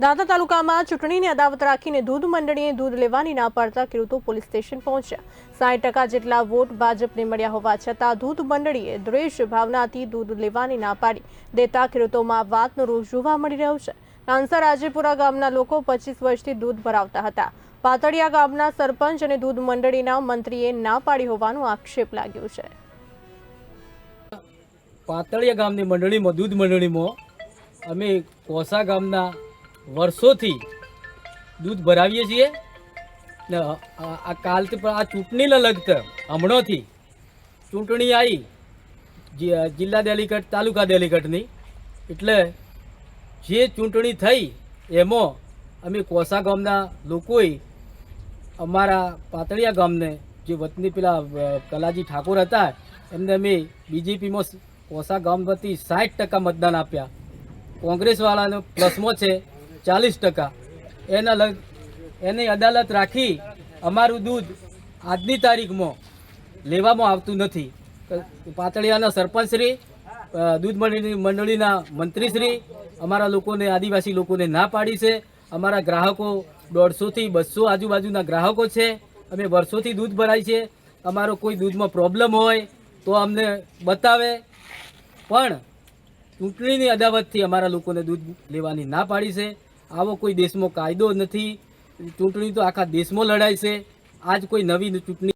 દાંતા તાલુકામાં ચૂંટણીની અદાવત રાખીને દૂધ મંડળીએ દૂધ લેવાની ના પાડતા ખેડૂતો પોલીસ સ્ટેશન પહોંચ્યા। 60% જેટલા વોટ ભાજપને મળ્યા હોવા છતાં દૂધ મંડળીએ દ્વેષ ભાવનાથી દૂધ લેવાની ના પાડી દેતા ખેડૂતોમાં વાતનો રોષ જોવા મળી રહ્યો છે। નાનસા રાજેપુરા ગામના લોકો 25 વર્ષથી દૂધ ભરાવતા હતા। પાતળિયા ગામના સરપંચ અને દૂધ મંડળીના મંત્રીએ ના પાડી હોવાનો આક્ષેપ લાગ્યો છે। પાતળિયા ગામની મંડળીમાં દૂધ મંડળીમાં અમે કોસા ગામના વર્ષોથી દૂધ ભરાવીએ છીએ ને આ કાલથી પણ આ ચૂંટણીને લગતા હમણાંથી ચૂંટણી આવી જિલ્લા ડેલિગેટ તાલુકા ડેલિગેટની એટલે જે ચૂંટણી થઈ એમાં અમે કોસા ગામના લોકોએ અમારા પાતળિયા ગામને જે વતની પેલા કલાજી ઠાકોર હતા એમને અમે બીજેપીમાં કોસા ગામ વતી 60% મતદાન આપ્યા। કોંગ્રેસવાળાનો પ્લસમાં છે 40%। એની અદાલત રાખી અમારું દૂધ આજની તારીખમાં લેવામાં આવતું નથી। પાતળિયાના સરપંચશ્રી, દૂધ મંડળીના મંત્રીશ્રી અમારા લોકોને, આદિવાસી લોકોને ના પાડી છે। અમારા ગ્રાહકો 150 થી 200 આજુબાજુના ગ્રાહકો છે। અમે વર્ષોથી દૂધ ભરાય છે। અમારો કોઈ દૂધમાં પ્રોબ્લેમ હોય તો અમને બતાવે, પણ ચૂંટણીની અદાવતથી અમારા લોકોને દૂધ લેવાની ના પાડી છે। આવો કોઈ દેશમાં કાયદો નથી। ચૂંટણી તો આખા દેશમાં લડાય છે। આજ કોઈ નવી ચૂંટણી